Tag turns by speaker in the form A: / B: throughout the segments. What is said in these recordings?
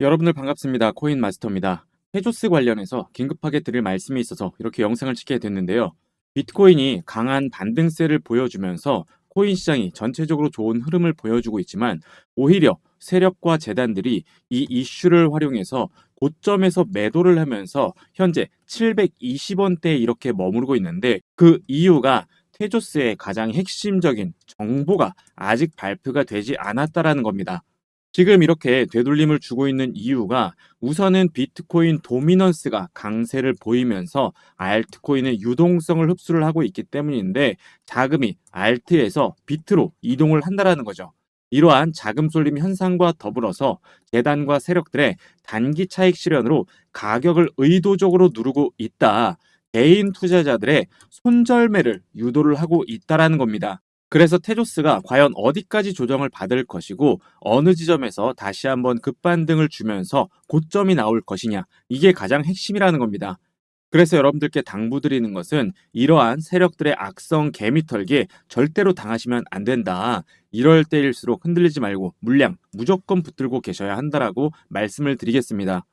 A: 여러분들 반갑습니다. 코인 마스터입니다. 테조스 관련해서 긴급하게 드릴 말씀이 있어서 이렇게 영상을 찍게 됐는데요. 비트코인이 강한 반등세를 보여주면서 코인 시장이 전체적으로 좋은 흐름을 보여주고 있지만 오히려 세력과 재단들이 이 이슈를 활용해서 고점에서 매도를 하면서 현재 720원대에 이렇게 머무르고 있는데 그 이유가 테조스의 가장 핵심적인 정보가 아직 발표가 되지 않았다라는 겁니다. 지금 이렇게 되돌림을 주고 있는 이유가 우선은 비트코인 도미넌스가 강세를 보이면서 알트코인의 유동성을 흡수를 하고 있기 때문인데 자금이 알트에서 비트로 이동을 한다라는 거죠. 이러한 자금 쏠림 현상과 더불어서 재단과 세력들의 단기 차익 실현으로 가격을 의도적으로 누르고 있다. 개인 투자자들의 손절매를 유도를 하고 있다라는 겁니다. 그래서 테조스가 과연 어디까지 조정을 받을 것이고 어느 지점에서 다시 한번 급반등을 주면서 고점이 나올 것이냐, 이게 가장 핵심이라는 겁니다. 그래서 여러분들께 당부드리는 것은 이러한 세력들의 악성 개미털기에 절대로 당하시면 안 된다. 이럴 때일수록 흔들리지 말고 물량 무조건 붙들고 계셔야 한다라고 말씀을 드리겠습니다.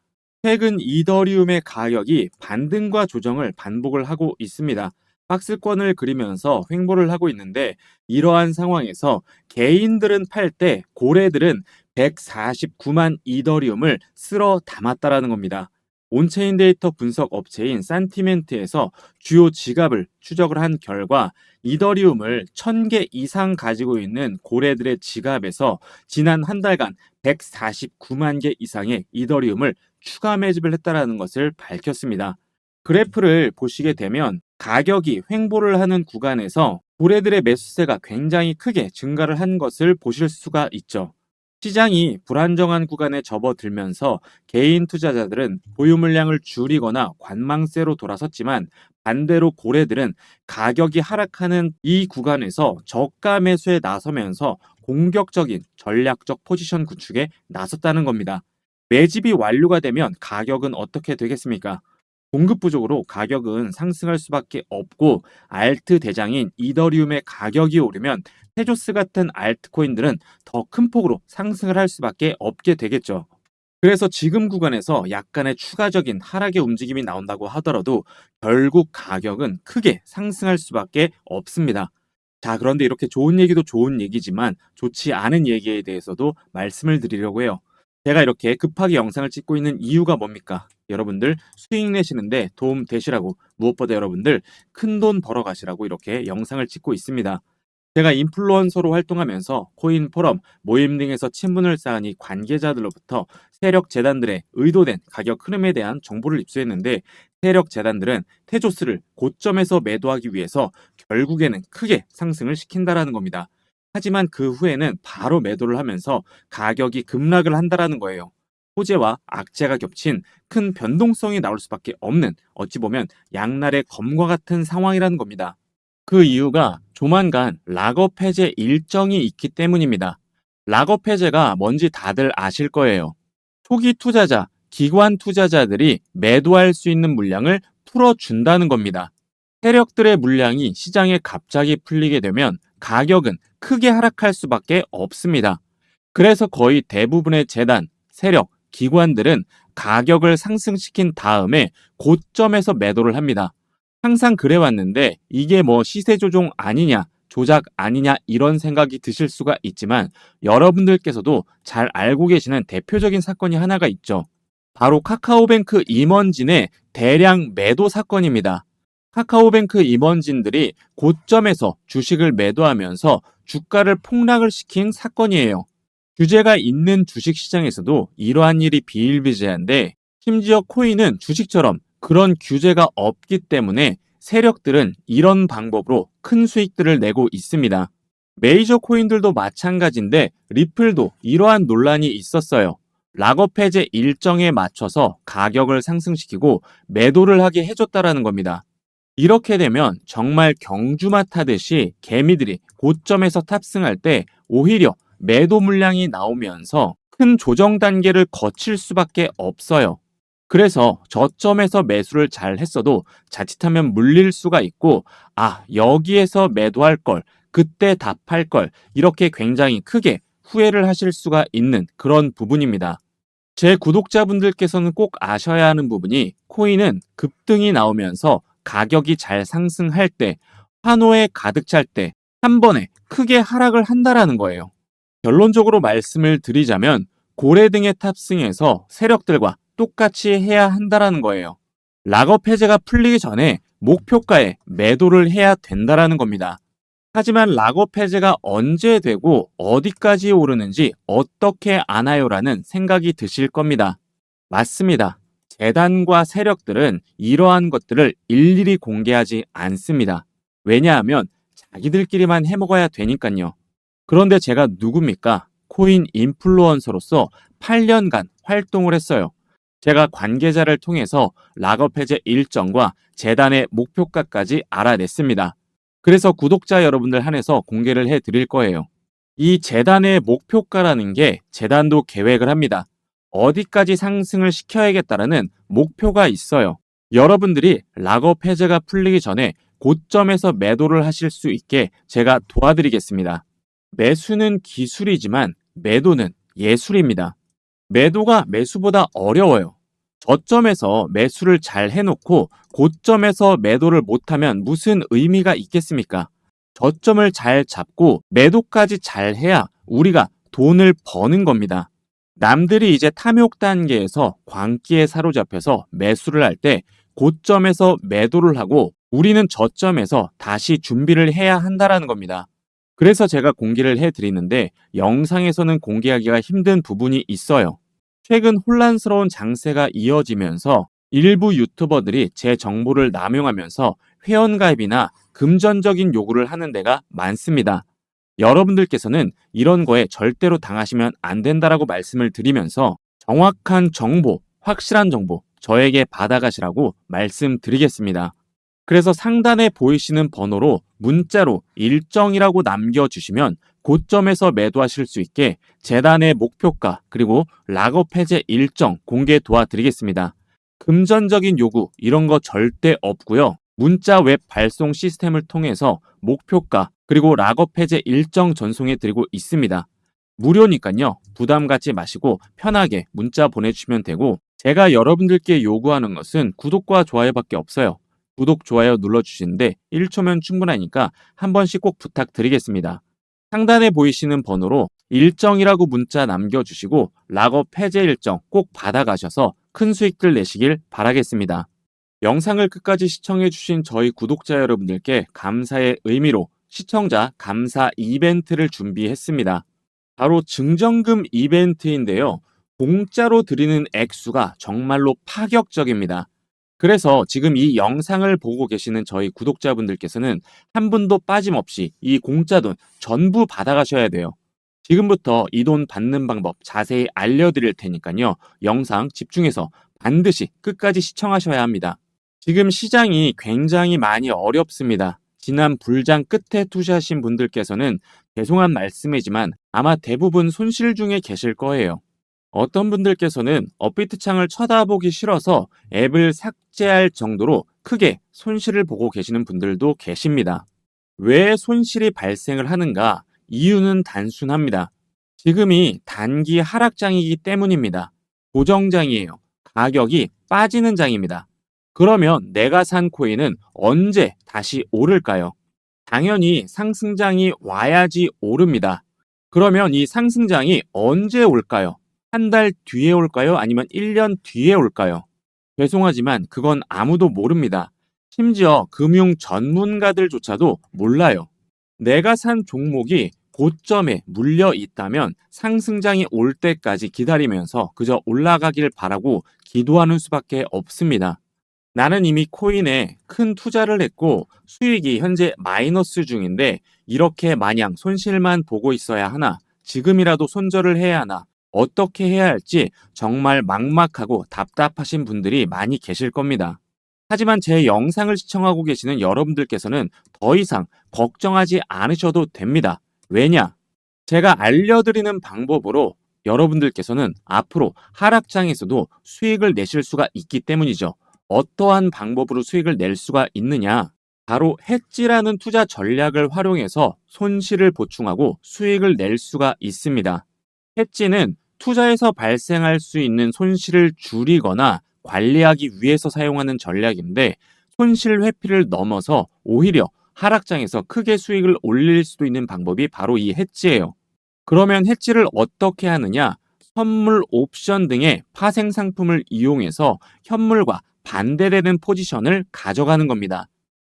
A: 최근 이더리움의 가격이 반등과 조정을 반복을 하고 있습니다. 박스권을 그리면서 횡보를 하고 있는데 이러한 상황에서 개인들은 팔 때 고래들은 149만 이더리움을 쓸어 담았다라는 겁니다. 온체인 데이터 분석 업체인 산티멘트에서 주요 지갑을 추적을 한 결과 이더리움을 1000개 이상 가지고 있는 고래들의 지갑에서 지난 한 달간 149만 개 이상의 이더리움을 추가 매집을 했다라는 것을 밝혔습니다. 그래프를 보시게 되면 가격이 횡보를 하는 구간에서 고래들의 매수세가 굉장히 크게 증가를 한 것을 보실 수가 있죠. 시장이 불안정한 구간에 접어들면서 개인 투자자들은 보유 물량을 줄이거나 관망세로 돌아섰지만 반대로 고래들은 가격이 하락하는 이 구간에서 저가 매수에 나서면서 공격적인 전략적 포지션 구축에 나섰다는 겁니다. 매집이 완료가 되면 가격은 어떻게 되겠습니까? 공급 부족으로 가격은 상승할 수밖에 없고 알트 대장인 이더리움의 가격이 오르면 테조스 같은 알트코인들은 더 큰 폭으로 상승을 할 수밖에 없게 되겠죠. 그래서 지금 구간에서 약간의 추가적인 하락의 움직임이 나온다고 하더라도 결국 가격은 크게 상승할 수밖에 없습니다. 자, 그런데 이렇게 좋은 얘기도 좋은 얘기지만 좋지 않은 얘기에 대해서도 말씀을 드리려고 해요. 제가 이렇게 급하게 영상을 찍고 있는 이유가 뭡니까? 여러분들 수익 내시는데 도움 되시라고, 무엇보다 여러분들 큰 돈 벌어 가시라고 이렇게 영상을 찍고 있습니다. 제가 인플루언서로 활동하면서 코인 포럼, 모임 등에서 친분을 쌓은 이 관계자들로부터 세력 재단들의 의도된 가격 흐름에 대한 정보를 입수했는데 세력 재단들은 테조스를 고점에서 매도하기 위해서 결국에는 크게 상승을 시킨다라는 겁니다. 하지만 그 후에는 바로 매도를 하면서 가격이 급락을 한다라는 거예요. 호재와 악재가 겹친 큰 변동성이 나올 수밖에 없는, 어찌 보면 양날의 검과 같은 상황이라는 겁니다. 그 이유가 조만간 락업 해제 일정이 있기 때문입니다. 락업 해제가 뭔지 다들 아실 거예요. 초기 투자자, 기관 투자자들이 매도할 수 있는 물량을 풀어준다는 겁니다. 세력들의 물량이 시장에 갑자기 풀리게 되면 가격은 크게 하락할 수밖에 없습니다. 그래서 거의 대부분의 재단, 세력, 기관들은 가격을 상승시킨 다음에 고점에서 매도를 합니다. 항상 그래왔는데 이게 뭐 시세 조종 아니냐, 조작 아니냐 이런 생각이 드실 수가 있지만 여러분들께서도 잘 알고 계시는 대표적인 사건이 하나가 있죠. 바로 카카오뱅크 임원진의 대량 매도 사건입니다. 카카오뱅크 임원진들이 고점에서 주식을 매도하면서 주가를 폭락을 시킨 사건이에요. 규제가 있는 주식시장에서도 이러한 일이 비일비재한데 심지어 코인은 주식처럼 그런 규제가 없기 때문에 세력들은 이런 방법으로 큰 수익들을 내고 있습니다. 메이저 코인들도 마찬가지인데 리플도 이러한 논란이 있었어요. 락업 해제 일정에 맞춰서 가격을 상승시키고 매도를 하게 해줬다라는 겁니다. 이렇게 되면 정말 경주마 타듯이 개미들이 고점에서 탑승할 때 오히려 매도 물량이 나오면서 큰 조정 단계를 거칠 수밖에 없어요. 그래서 저점에서 매수를 잘 했어도 자칫하면 물릴 수가 있고, 아, 여기에서 매도할 걸, 그때 답할 걸, 이렇게 굉장히 크게 후회를 하실 수가 있는 그런 부분입니다. 제 구독자분들께서는 꼭 아셔야 하는 부분이 코인은 급등이 나오면서 가격이 잘 상승할 때, 환호에 가득 찰 때 한 번에 크게 하락을 한다라는 거예요. 결론적으로 말씀을 드리자면 고래 등에 탑승해서 세력들과 똑같이 해야 한다라는 거예요. 락업 해제가 풀리기 전에 목표가에 매도를 해야 된다라는 겁니다. 하지만 락업 해제가 언제 되고 어디까지 오르는지 어떻게 아나요라는 생각이 드실 겁니다. 맞습니다. 재단과 세력들은 이러한 것들을 일일이 공개하지 않습니다. 왜냐하면 자기들끼리만 해먹어야 되니까요. 그런데 제가 누굽니까? 코인 인플루언서로서 8년간 활동을 했어요. 제가 관계자를 통해서 락업 해제 일정과 재단의 목표가까지 알아냈습니다. 그래서 구독자 여러분들 한해서 공개를 해 드릴 거예요. 이 재단의 목표가라는 게 재단도 계획을 합니다. 어디까지 상승을 시켜야겠다라는 목표가 있어요. 여러분들이 락업 해제가 풀리기 전에 고점에서 매도를 하실 수 있게 제가 도와드리겠습니다. 매수는 기술이지만 매도는 예술입니다. 매도가 매수보다 어려워요. 저점에서 매수를 잘 해놓고 고점에서 매도를 못하면 무슨 의미가 있겠습니까? 저점을 잘 잡고 매도까지 잘 해야 우리가 돈을 버는 겁니다. 남들이 이제 탐욕 단계에서 광기에 사로잡혀서 매수를 할 때 고점에서 매도를 하고 우리는 저점에서 다시 준비를 해야 한다라는 겁니다. 그래서 제가 공개를 해드리는데 영상에서는 공개하기가 힘든 부분이 있어요. 최근 혼란스러운 장세가 이어지면서 일부 유튜버들이 제 정보를 남용하면서 회원가입이나 금전적인 요구를 하는 데가 많습니다. 여러분들께서는 이런 거에 절대로 당하시면 안 된다라고 말씀을 드리면서 정확한 정보, 확실한 정보 저에게 받아가시라고 말씀드리겠습니다. 그래서 상단에 보이시는 번호로 문자로 일정이라고 남겨주시면 고점에서 매도하실 수 있게 재단의 목표가 그리고 락업 해제 일정 공개 도와드리겠습니다. 금전적인 요구 이런 거 절대 없고요. 문자 웹 발송 시스템을 통해서 목표가 그리고 락업 해제 일정 전송해 드리고 있습니다. 무료니까요. 부담 갖지 마시고 편하게 문자 보내주시면 되고 제가 여러분들께 요구하는 것은 구독과 좋아요밖에 없어요. 구독, 좋아요 눌러주시는데 1초면 충분하니까 한 번씩 꼭 부탁드리겠습니다. 상단에 보이시는 번호로 일정이라고 문자 남겨주시고 락업 해제 일정 꼭 받아가셔서 큰 수익들 내시길 바라겠습니다. 영상을 끝까지 시청해주신 저희 구독자 여러분들께 감사의 의미로 시청자 감사 이벤트를 준비했습니다. 바로 증정금 이벤트인데요. 공짜로 드리는 액수가 정말로 파격적입니다. 그래서 지금 이 영상을 보고 계시는 저희 구독자분들께서는 한 분도 빠짐없이 이 공짜 돈 전부 받아가셔야 돼요. 지금부터 이 돈 받는 방법 자세히 알려드릴 테니까요. 영상 집중해서 반드시 끝까지 시청하셔야 합니다. 지금 시장이 굉장히 많이 어렵습니다. 지난 불장 끝에 투자하신 분들께서는 죄송한 말씀이지만 아마 대부분 손실 중에 계실 거예요. 어떤 분들께서는 업비트 창을 쳐다보기 싫어서 앱을 삭제할 정도로 크게 손실을 보고 계시는 분들도 계십니다. 왜 손실이 발생을 하는가? 이유는 단순합니다. 지금이 단기 하락장이기 때문입니다. 고정장이에요. 가격이 빠지는 장입니다. 그러면 내가 산 코인은 언제 다시 오를까요? 당연히 상승장이 와야지 오릅니다. 그러면 이 상승장이 언제 올까요? 한 달 뒤에 올까요? 아니면 1년 뒤에 올까요? 죄송하지만 그건 아무도 모릅니다. 심지어 금융 전문가들조차도 몰라요. 내가 산 종목이 고점에 물려 있다면 상승장이 올 때까지 기다리면서 그저 올라가길 바라고 기도하는 수밖에 없습니다. 나는 이미 코인에 큰 투자를 했고 수익이 현재 마이너스 중인데 이렇게 마냥 손실만 보고 있어야 하나? 지금이라도 손절을 해야 하나? 어떻게 해야 할지 정말 막막하고 답답하신 분들이 많이 계실 겁니다. 하지만 제 영상을 시청하고 계시는 여러분들께서는 더 이상 걱정하지 않으셔도 됩니다. 왜냐? 제가 알려드리는 방법으로 여러분들께서는 앞으로 하락장에서도 수익을 내실 수가 있기 때문이죠. 어떠한 방법으로 수익을 낼 수가 있느냐? 바로 해지라는 투자 전략을 활용해서 손실을 보충하고 수익을 낼 수가 있습니다. 해지는 투자에서 발생할 수 있는 손실을 줄이거나 관리하기 위해서 사용하는 전략인데 손실 회피를 넘어서 오히려 하락장에서 크게 수익을 올릴 수도 있는 방법이 바로 이 해지예요. 그러면 해지를 어떻게 하느냐? 선물 옵션 등의 파생 상품을 이용해서 현물과 반대되는 포지션을 가져가는 겁니다.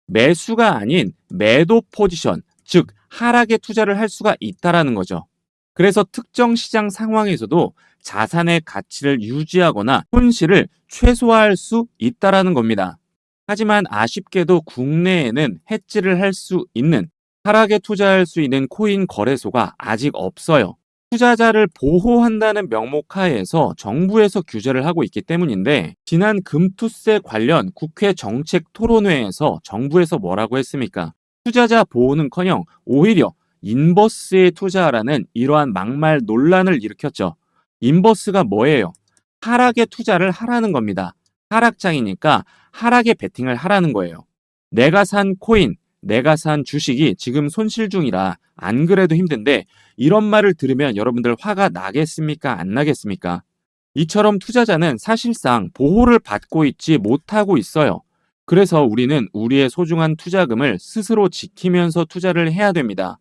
A: 매수가 아닌 매도 포지션, 즉 하락에 투자를 할 수가 있다라는 거죠. 그래서 특정 시장 상황에서도 자산의 가치를 유지하거나 손실을 최소화할 수 있다라는 겁니다. 하지만 아쉽게도 국내에는 해지를 할 수 있는 하락에 투자할 수 있는 코인 거래소가 아직 없어요. 투자자를 보호한다는 명목 하에서 정부에서 규제를 하고 있기 때문인데 지난 금투세 관련 국회 정책 토론회에서 정부에서 뭐라고 했습니까? 투자자 보호는커녕 오히려 인버스에 투자하라는 이러한 막말 논란을 일으켰죠. 인버스가 뭐예요? 하락에 투자를 하라는 겁니다. 하락장이니까 하락에 베팅을 하라는 거예요. 내가 산 코인, 내가 산 주식이 지금 손실 중이라 안 그래도 힘든데 이런 말을 들으면 여러분들 화가 나겠습니까? 안 나겠습니까? 이처럼 투자자는 사실상 보호를 받고 있지 못하고 있어요. 그래서 우리는 우리의 소중한 투자금을 스스로 지키면서 투자를 해야 됩니다.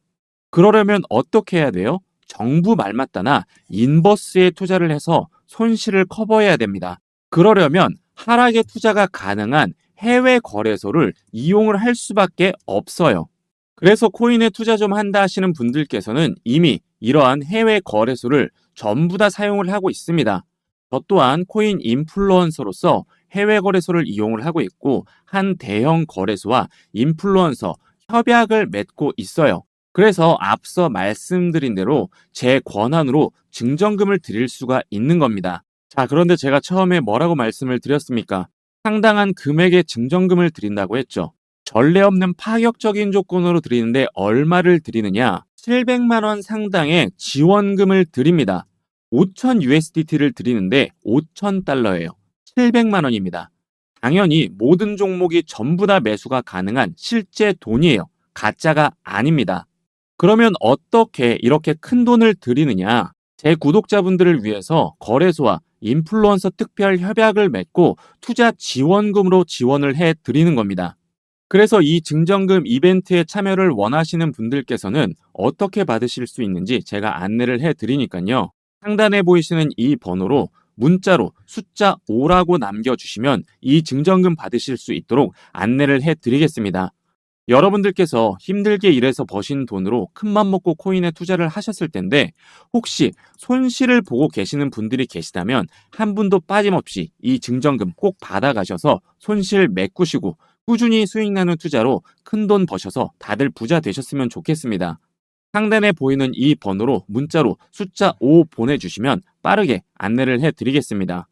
A: 그러려면 어떻게 해야 돼요? 정부 말 맞다나 인버스에 투자를 해서 손실을 커버해야 됩니다. 그러려면 하락의 투자가 가능한 해외 거래소를 이용을 할 수밖에 없어요. 그래서 코인에 투자 좀 한다 하시는 분들께서는 이미 이러한 해외 거래소를 전부 다 사용을 하고 있습니다. 저 또한 코인 인플루언서로서 해외 거래소를 이용을 하고 있고 한 대형 거래소와 인플루언서 협약을 맺고 있어요. 그래서 앞서 말씀드린 대로 제 권한으로 증정금을 드릴 수가 있는 겁니다. 자, 그런데 제가 처음에 뭐라고 말씀을 드렸습니까? 상당한 금액의 증정금을 드린다고 했죠. 전례 없는 파격적인 조건으로 드리는데 얼마를 드리느냐? 700만 원 상당의 지원금을 드립니다. 5,000 USDT를 드리는데 5,000달러예요. 700만 원입니다. 당연히 모든 종목이 전부 다 매수가 가능한 실제 돈이에요. 가짜가 아닙니다. 그러면 어떻게 이렇게 큰 돈을 드리느냐? 제 구독자분들을 위해서 거래소와 인플루언서 특별 협약을 맺고 투자 지원금으로 지원을 해 드리는 겁니다. 그래서 이 증정금 이벤트에 참여를 원하시는 분들께서는 어떻게 받으실 수 있는지 제가 안내를 해 드리니까요. 상단에 보이시는 이 번호로 문자로 숫자 5라고 남겨주시면 이 증정금 받으실 수 있도록 안내를 해 드리겠습니다. 여러분들께서 힘들게 일해서 버신 돈으로 큰맘 먹고 코인에 투자를 하셨을 텐데 혹시 손실을 보고 계시는 분들이 계시다면 한 분도 빠짐없이 이 증정금 꼭 받아가셔서 손실 메꾸시고 꾸준히 수익 나는 투자로 큰돈 버셔서 다들 부자 되셨으면 좋겠습니다. 상단에 보이는 이 번호로 문자로 숫자 5 보내주시면 빠르게 안내를 해드리겠습니다.